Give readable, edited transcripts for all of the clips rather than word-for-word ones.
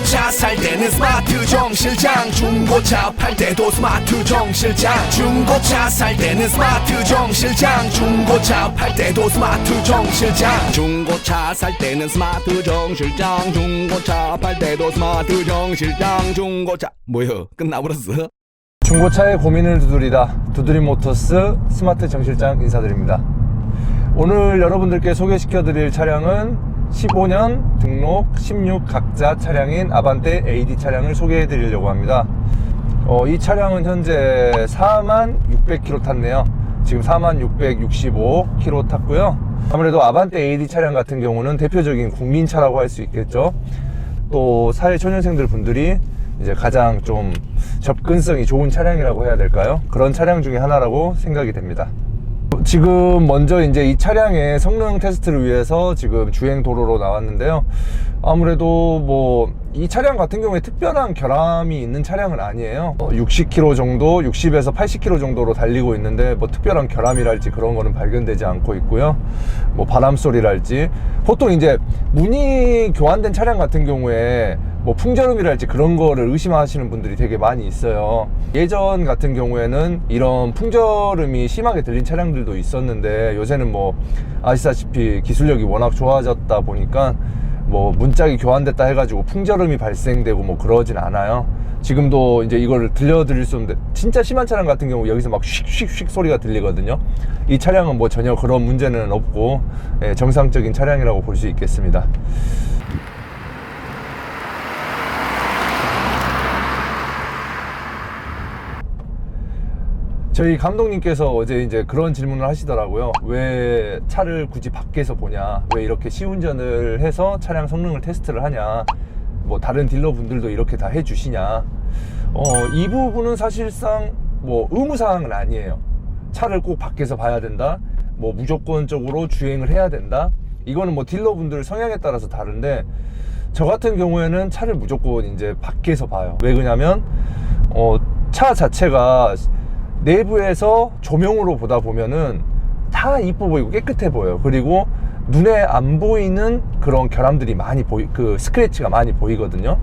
중고차 살 때는 스마트 정실장, 중고차 팔 때도 스마트 정실장. 중고차 살 때는 스마트 정실장, 중고차 팔 때도 스마트 정실장. 중고차 살 때는 스마트 정실장, 중고차 팔 때도 스마트 정실장. 중고차 뭐요? 끝나버렸어? 중고차의 고민을 두드리다 두드림모터스 스마트 정실장 인사드립니다. 오늘 여러분들께 소개시켜드릴 차량은 15년 등록 16 각자 차량인 아반떼 AD 차량을 소개해드리려고 합니다. 이 차량은 현재 46,600km 탔네요. 지금 46,665km 탔고요. 아무래도 아반떼 AD 차량 같은 경우는 대표적인 국민차라고 할 수 있겠죠. 또 사회초년생들 분들이 이제 가장 좀 접근성이 좋은 차량이라고 해야 될까요? 그런 차량 중에 하나라고 생각이 됩니다. 지금 먼저 이제 이 차량의 성능 테스트를 위해서 지금 주행 도로로 나왔는데요. 아무래도 뭐 이 차량 같은 경우에 특별한 결함이 있는 차량은 아니에요. 60km 정도, 60에서 80km 정도로 달리고 있는데 뭐 특별한 결함이랄지 그런 거는 발견되지 않고 있고요. 뭐 바람 소리랄지, 보통 이제 문이 교환된 차량 같은 경우에 뭐 풍절음이랄지 그런 거를 의심하시는 분들이 되게 많이 있어요. 예전 같은 경우에는 이런 풍절음이 심하게 들린 차량들도 있었는데, 요새는 뭐 아시다시피 기술력이 워낙 좋아졌다 보니까 뭐 문짝이 교환됐다 해가지고 풍절음이 발생되고 뭐 그러진 않아요. 지금도 이제 이걸 들려드릴 수 있는데, 진짜 심한 차량 같은 경우 여기서 막 휙휙휙 소리가 들리거든요. 이 차량은 뭐 전혀 그런 문제는 없고 정상적인 차량이라고 볼 수 있겠습니다. 저희 감독님께서 어제 이제 그런 질문을 하시더라고요. 왜 차를 굳이 밖에서 보냐, 왜 이렇게 시운전을 해서 차량 성능을 테스트를 하냐, 뭐 다른 딜러분들도 이렇게 다 해주시냐. 이 부분은 사실상 뭐 의무사항은 아니에요. 차를 꼭 밖에서 봐야 된다, 뭐 무조건적으로 주행을 해야 된다, 이거는 뭐 딜러분들 성향에 따라서 다른데, 저 같은 경우에는 차를 무조건 이제 밖에서 봐요. 왜 그러냐면 차 자체가 내부에서 조명으로 보다 보면은 다 이뻐 보이고 깨끗해 보여요. 그리고 눈에 안 보이는 그런 결함들이 많이 그 스크래치가 많이 보이거든요.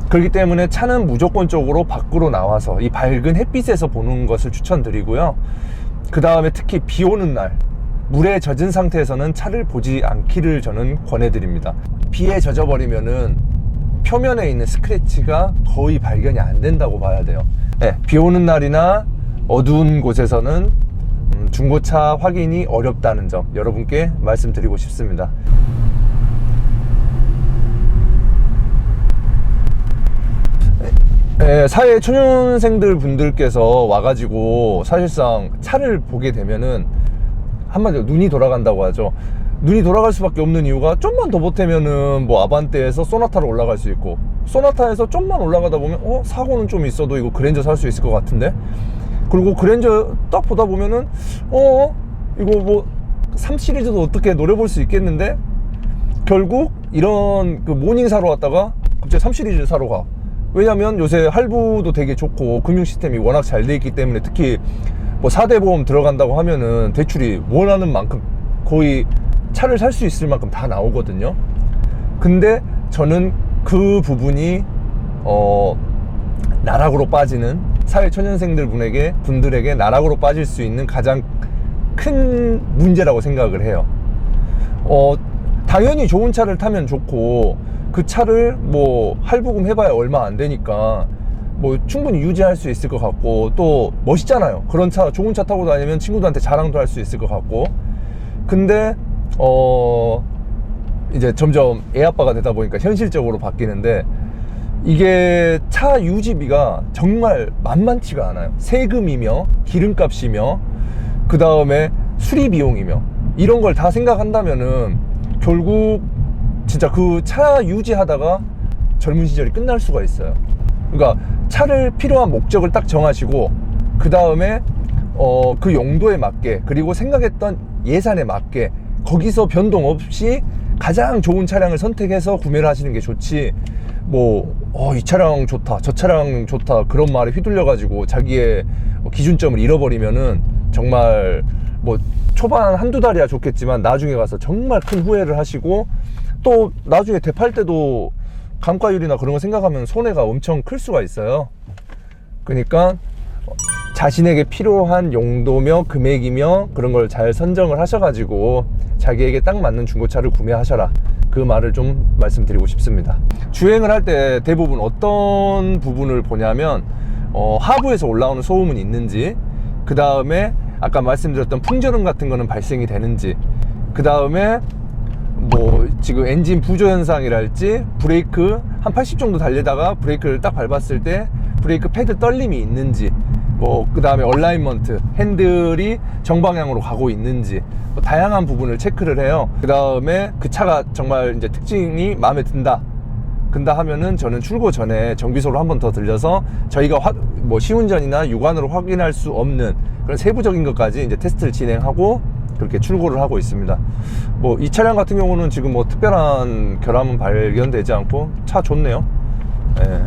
그렇기 때문에 차는 무조건적으로 밖으로 나와서 이 밝은 햇빛에서 보는 것을 추천드리고요. 그 다음에 특히 비 오는 날 물에 젖은 상태에서는 차를 보지 않기를 저는 권해드립니다. 비에 젖어버리면은 표면에 있는 스크래치가 거의 발견이 안 된다고 봐야 돼요. 네, 비 오는 날이나 어두운 곳에서는 중고차 확인이 어렵다는 점 여러분께 말씀드리고 싶습니다. 네, 사회 초년생들 분들께서 와가지고 사실상 차를 보게 되면은 한마디로 눈이 돌아간다고 하죠. 눈이 돌아갈 수밖에 없는 이유가, 좀만 더 보태면은 뭐 아반떼에서 소나타로 올라갈 수 있고, 소나타에서 좀만 올라가다 보면 사고는 좀 있어도 이거 그랜저 살 수 있을 것 같은데, 그리고 그랜저 딱 보다 보면은 이거 뭐 3 시리즈도 어떻게 노려볼 수 있겠는데, 결국 이런 그 모닝 사러 왔다가 갑자기 3 시리즈 사러 가. 왜냐면 요새 할부도 되게 좋고 금융 시스템이 워낙 잘 돼 있기 때문에, 특히 뭐 4대 보험 들어간다고 하면은 대출이 원하는 만큼 거의 차를 살 수 있을 만큼 다 나오거든요. 근데 저는 그 부분이 나락으로 빠지는 사회초년생들 분들에게 나락으로 빠질 수 있는 가장 큰 문제라고 생각을 해요. 당연히 좋은 차를 타면 좋고, 그 차를 뭐 할부금 해봐야 얼마 안 되니까 뭐 충분히 유지할 수 있을 것 같고, 또 멋있잖아요. 그런 차, 좋은 차 타고 다니면 친구들한테 자랑도 할 수 있을 것 같고. 근데 이제 점점 애아빠가 되다 보니까 현실적으로 바뀌는데, 이게 차 유지비가 정말 만만치가 않아요. 세금이며 기름값이며 그 다음에 수리 비용이며 이런 걸 다 생각한다면은 결국 진짜 그 차 유지하다가 젊은 시절이 끝날 수가 있어요. 그러니까 차를 필요한 목적을 딱 정하시고, 그 다음에 그 용도에 맞게, 그리고 생각했던 예산에 맞게 거기서 변동 없이 가장 좋은 차량을 선택해서 구매를 하시는 게 좋지, 뭐 이 차량 좋다, 저 차량 좋다, 그런 말에 휘둘려 가지고 자기의 기준점을 잃어버리면은 정말 뭐 초반 한두 달이야 좋겠지만 나중에 가서 정말 큰 후회를 하시고, 또 나중에 되팔 때도 감가율이나 그런 거 생각하면 손해가 엄청 클 수가 있어요. 그러니까 자신에게 필요한 용도며 금액이며 그런 걸 잘 선정을 하셔가지고 자기에게 딱 맞는 중고차를 구매하셔라, 그 말을 좀 말씀드리고 싶습니다. 주행을 할 때 대부분 어떤 부분을 보냐면 하부에서 올라오는 소음은 있는지, 그 다음에 아까 말씀드렸던 풍절음 같은 거는 발생이 되는지, 그 다음에 뭐 지금 엔진 부조 현상이랄지, 브레이크 한 80 정도 달리다가 브레이크를 딱 밟았을 때 브레이크 패드 떨림이 있는지, 뭐 그 다음에 얼라이먼트, 핸들이 정방향으로 가고 있는지, 뭐 다양한 부분을 체크를 해요. 그 다음에 그 차가 정말 이제 특징이 마음에 든다 하면은 저는 출고 전에 정비소로 한 번 더 들려서 저희가 뭐 시운전이나 육안으로 확인할 수 없는 그런 세부적인 것까지 이제 테스트를 진행하고 그렇게 출고를 하고 있습니다. 뭐 이 차량 같은 경우는 지금 뭐 특별한 결함은 발견되지 않고 차 좋네요. 예.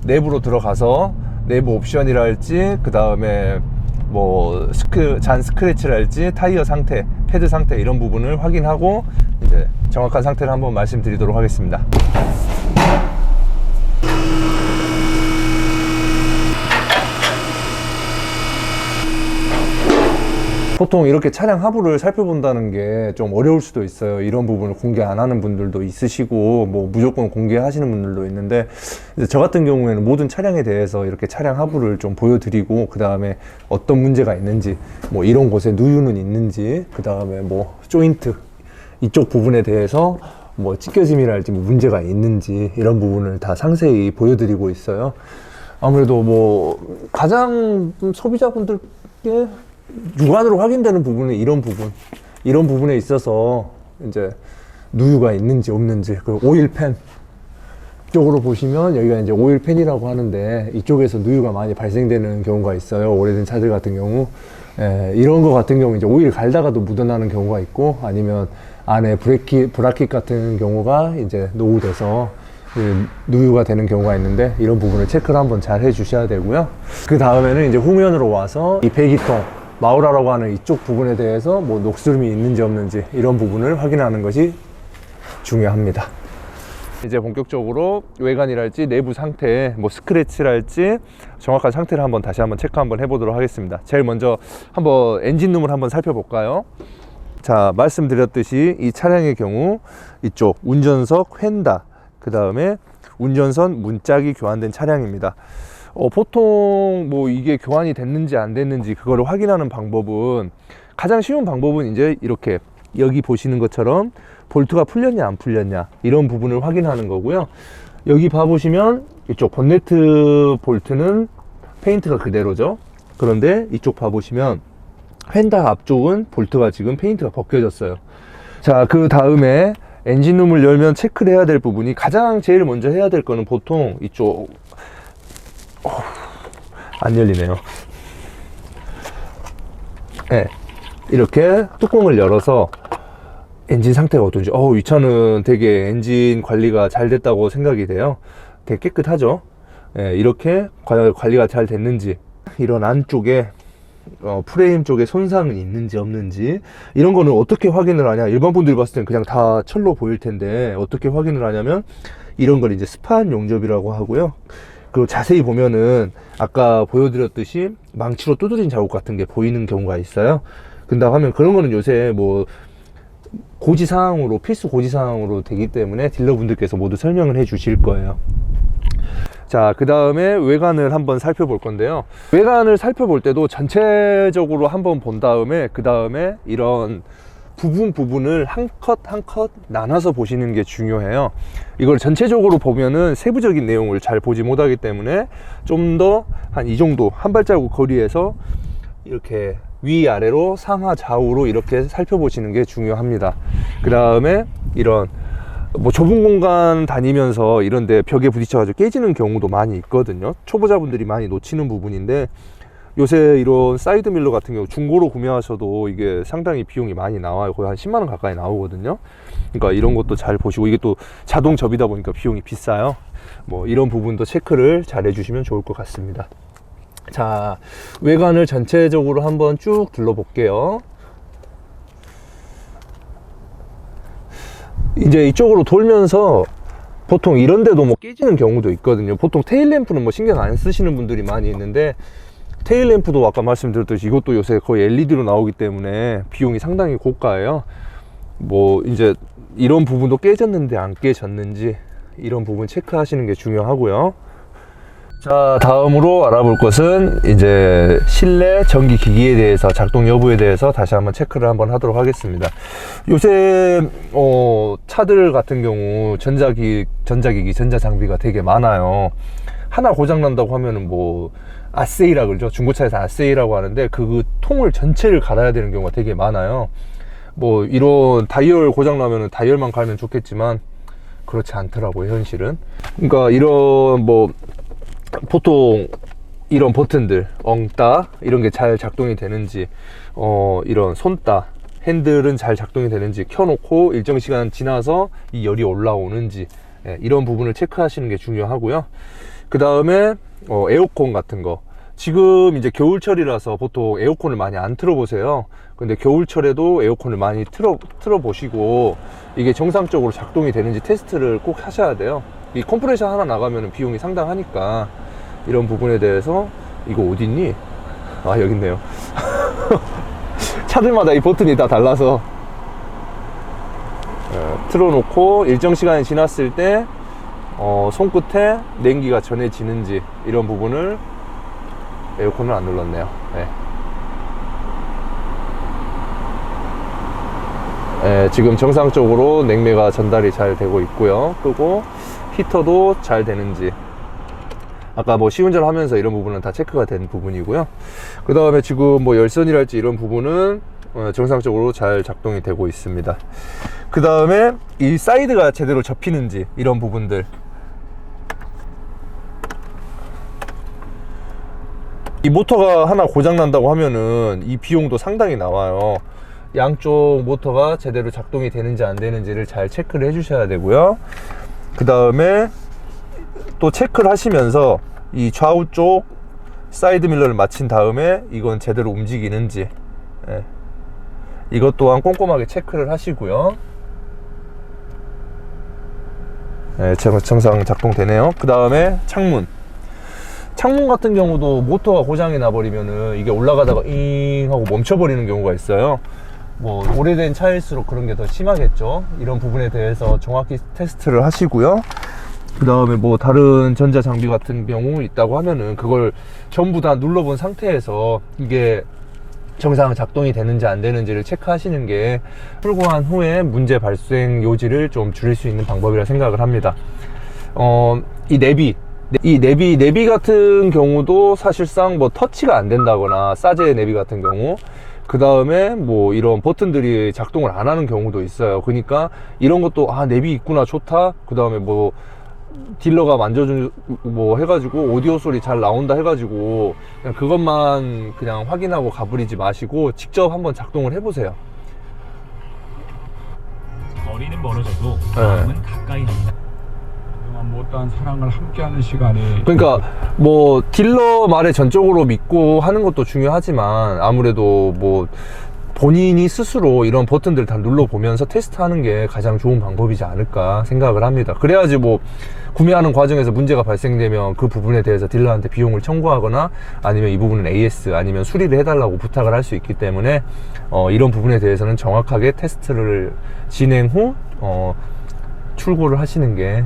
내부로 들어가서 내부 옵션이랄지, 그 다음에 뭐 잔 스크래치랄지, 타이어 상태, 패드 상태 이런 부분을 확인하고 이제 정확한 상태를 한번 말씀드리도록 하겠습니다. 보통 이렇게 차량 하부를 살펴본다는 게 좀 어려울 수도 있어요. 이런 부분을 공개 안 하는 분들도 있으시고, 뭐 무조건 공개하시는 분들도 있는데, 저 같은 경우에는 모든 차량에 대해서 이렇게 차량 하부를 좀 보여드리고, 그 다음에 어떤 문제가 있는지, 뭐 이런 곳에 누유는 있는지, 그 다음에 뭐 조인트 이쪽 부분에 대해서 뭐 찢겨짐이랄지 뭐 문제가 있는지, 이런 부분을 다 상세히 보여드리고 있어요. 아무래도 뭐 가장 소비자분들께 육안으로 확인되는 부분은 이런 부분에 있어서 이제 누유가 있는지 없는지, 그 오일팬 쪽으로 보시면 여기가 이제 오일팬이라고 하는데, 이쪽에서 누유가 많이 발생되는 경우가 있어요. 오래된 차들 같은 경우. 이런 거 같은 경우 이제 오일 갈다가도 묻어나는 경우가 있고, 아니면 안에 브라켓 같은 경우가 이제 노후돼서 누유가 되는 경우가 있는데, 이런 부분을 체크를 한번 잘 해주셔야 되고요. 그 다음에는 이제 후면으로 와서 이 배기통 마우라라고 하는 이쪽 부분에 대해서 뭐 녹슬음이 있는지 없는지, 이런 부분을 확인하는 것이 중요합니다. 이제 본격적으로 외관이랄지 내부 상태, 뭐 스크래치랄지 정확한 상태를 다시 한번 체크 한번 해보도록 하겠습니다. 제일 먼저 한번 엔진룸을 한번 살펴볼까요? 자, 말씀드렸듯이 이 차량의 경우 이쪽 운전석 휀다, 그 다음에 운전선 문짝이 교환된 차량입니다. 보통 뭐 이게 교환이 됐는지 안 됐는지 그거를 확인하는 방법은, 가장 쉬운 방법은 이제 이렇게 여기 보시는 것처럼 볼트가 풀렸냐 안 풀렸냐, 이런 부분을 확인하는 거고요. 여기 봐보시면 이쪽 본네트 볼트는 페인트가 그대로죠. 그런데 이쪽 봐보시면 휀다 앞쪽은 볼트가 지금 페인트가 벗겨졌어요. 자, 그 다음에 엔진룸을 열면 체크를 해야 될 부분이, 가장 제일 먼저 해야 될 거는 보통 이쪽 안 열리네요. 네, 이렇게 뚜껑을 열어서 엔진 상태가 어떤지, 이 차는 되게 엔진 관리가 잘 됐다고 생각이 돼요. 되게 깨끗하죠. 네, 이렇게 관리가 잘 됐는지, 이런 안쪽에 프레임 쪽에 손상은 있는지 없는지, 이런 거는 어떻게 확인을 하냐, 일반 분들이 봤을 때는 그냥 다 철로 보일 텐데 어떻게 확인을 하냐면, 이런 걸 이제 스판 용접이라고 하고요. 그리고 자세히 보면은 아까 보여드렸듯이 망치로 두드린 자국 같은 게 보이는 경우가 있어요. 근다고 하면 그런 거는 요새 뭐 고지사항으로, 필수 고지사항으로 되기 때문에 딜러분들께서 모두 설명을 해 주실 거예요. 자, 그 다음에 외관을 한번 살펴볼 건데요. 외관을 살펴볼 때도 전체적으로 한번 본 다음에, 그 다음에 이런 부분을 한 컷 한 컷 나눠서 보시는 게 중요해요. 이걸 전체적으로 보면은 세부적인 내용을 잘 보지 못하기 때문에 좀 더 한 이 정도, 한 발자국 거리에서 이렇게 위아래로 상하 좌우로 이렇게 살펴보시는 게 중요합니다. 그 다음에 이런 뭐 좁은 공간 다니면서 이런데 벽에 부딪혀가지고 깨지는 경우도 많이 있거든요. 초보자분들이 많이 놓치는 부분인데, 요새 이런 사이드밀러 같은 경우 중고로 구매하셔도 이게 상당히 비용이 많이 나와요. 거의 한 10만원 가까이 나오거든요. 그러니까 이런 것도 잘 보시고, 이게 또 자동 접이다 보니까 비용이 비싸요. 뭐 이런 부분도 체크를 잘 해주시면 좋을 것 같습니다. 자, 외관을 전체적으로 한번 쭉 둘러볼게요. 이제 이쪽으로 돌면서 보통 이런 데도 뭐 깨지는 경우도 있거든요. 보통 테일램프는 뭐 신경 안 쓰시는 분들이 많이 있는데, 테일램프도 아까 말씀드렸듯이 이것도 요새 거의 LED로 나오기 때문에 비용이 상당히 고가예요. 뭐 이제 이런 부분도 깨졌는데 안 깨졌는지 이런 부분 체크하시는 게 중요하고요. 자, 다음으로 알아볼 것은 이제 실내 전기 기기에 대해서, 작동 여부에 대해서 다시 한번 체크를 한번 하도록 하겠습니다. 요새 차들 같은 경우 전자기기, 전자장비가 되게 많아요. 하나 고장 난다고 하면은 뭐 아세이라 그러죠. 중고차에서 아세이라고 하는데 그 통을 전체를 갈아야 되는 경우가 되게 많아요. 뭐 이런 다이얼 고장 나면은 다이얼만 갈면 좋겠지만 그렇지 않더라고요, 현실은. 그러니까 이런 뭐 보통 이런 버튼들, 엉따 이런 게 잘 작동이 되는지, 이런 손따 핸들은 잘 작동이 되는지 켜놓고 일정 시간 지나서 이 열이 올라오는지, 이런 부분을 체크하시는 게 중요하고요. 그 다음에 에어컨 같은 거, 지금 이제 겨울철이라서 보통 에어컨을 많이 안 틀어 보세요. 근데 겨울철에도 에어컨을 많이 틀어 보시고 이게 정상적으로 작동이 되는지 테스트를 꼭 하셔야 돼요. 이 컴프레셔 하나 나가면 비용이 상당하니까 이런 부분에 대해서. 이거 어딨니? 아, 여기 있네요. 차들마다 이 버튼이 다 달라서 틀어놓고 일정 시간이 지났을 때 손끝에 냉기가 전해지는지, 이런 부분을. 에어컨을 안 눌렀네요. 지금 정상적으로 냉매가 전달이 잘 되고 있고요. 끄고 히터도 잘 되는지, 아까 뭐 시운전 하면서 이런 부분은 다 체크가 된 부분이고요. 그 다음에 지금 뭐 열선이랄지 이런 부분은 정상적으로 잘 작동이 되고 있습니다. 그 다음에 이 사이드가 제대로 접히는지, 이런 부분들. 이 모터가 하나 고장 난다고 하면은 이 비용도 상당히 나와요. 양쪽 모터가 제대로 작동이 되는지 안 되는지를 잘 체크를 해 주셔야 되고요. 그 다음에 또 체크를 하시면서 이 좌우 쪽 사이드 밀러를 마친 다음에 이건 제대로 움직이는지, 이것 또한 꼼꼼하게 체크를 하시고요. 정상 작동되네요. 그 다음에 창문 같은 경우도 모터가 고장이 나버리면은 이게 올라가다가 잉 하고 멈춰버리는 경우가 있어요. 뭐 오래된 차일수록 그런 게 더 심하겠죠. 이런 부분에 대해서 정확히 테스트를 하시고요. 그 다음에 뭐 다른 전자장비 같은 경우 있다고 하면은 그걸 전부 다 눌러본 상태에서 이게 정상 작동이 되는지 안 되는지를 체크하시는 게 출고한 후에 문제 발생 요지를 좀 줄일 수 있는 방법이라 생각을 합니다. 이 내비 같은 경우도 사실상 뭐 터치가 안 된다거나, 사제 내비 같은 경우, 그 다음에 뭐 이런 버튼들이 작동을 안 하는 경우도 있어요. 그러니까 이런 것도 내비 있구나, 좋다. 그 다음에 뭐 딜러가 만져준 뭐 해가지고 오디오 소리 잘 나온다 해가지고 그냥 그것만 그냥 확인하고 가버리지 마시고 직접 한번 작동을 해보세요. 거리는 멀어져도 마음은 가까이 합니다. 그동안 못다한 사랑을 함께하는 시간이, 그러니까 뭐 딜러 말에 전적으로 믿고 하는 것도 중요하지만 아무래도 뭐 본인이 스스로 이런 버튼들 다 눌러보면서 테스트하는 게 가장 좋은 방법이지 않을까 생각을 합니다. 그래야지 뭐 구매하는 과정에서 문제가 발생되면 그 부분에 대해서 딜러한테 비용을 청구하거나, 아니면 이 부분은 AS 아니면 수리를 해달라고 부탁을 할 수 있기 때문에 이런 부분에 대해서는 정확하게 테스트를 진행 후 출고를 하시는 게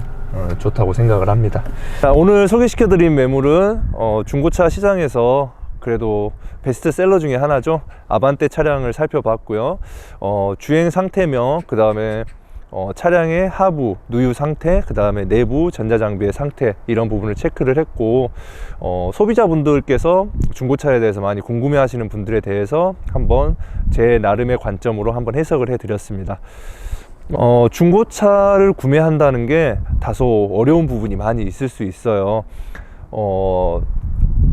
좋다고 생각을 합니다. 자, 오늘 소개시켜드린 매물은 중고차 시장에서 그래도 베스트셀러 중에 하나죠. 아반떼 차량을 살펴봤고요. 주행 상태명, 그 다음에 차량의 하부 누유 상태, 그 다음에 내부 전자장비의 상태, 이런 부분을 체크를 했고, 소비자분들께서 중고차에 대해서 많이 궁금해 하시는 분들에 대해서 한번 제 나름의 관점으로 한번 해석을 해 드렸습니다. 중고차를 구매한다는 게 다소 어려운 부분이 많이 있을 수 있어요.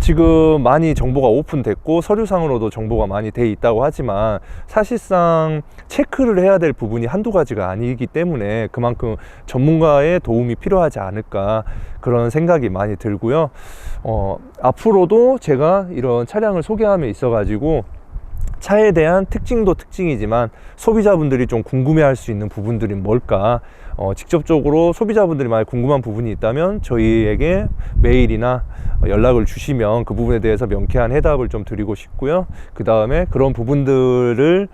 지금 많이 정보가 오픈됐고 서류상으로도 정보가 많이 돼 있다고 하지만 사실상 체크를 해야 될 부분이 한두 가지가 아니기 때문에 그만큼 전문가의 도움이 필요하지 않을까, 그런 생각이 많이 들고요. 앞으로도 제가 이런 차량을 소개함에 있어 가지고 차에 대한 특징도 특징이지만 소비자분들이 좀 궁금해할 수 있는 부분들이 뭘까, 직접적으로 소비자분들이 만약 궁금한 부분이 있다면 저희에게 메일이나 연락을 주시면 그 부분에 대해서 명쾌한 해답을 좀 드리고 싶고요. 그 다음에 그런 부분들을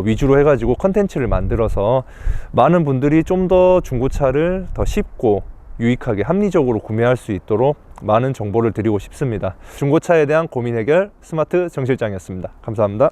위주로 해가지고 컨텐츠를 만들어서 많은 분들이 좀 더 중고차를 더 쉽고 유익하게 합리적으로 구매할 수 있도록 많은 정보를 드리고 싶습니다. 중고차에 대한 고민 해결 스마트 정 실장이었습니다. 감사합니다.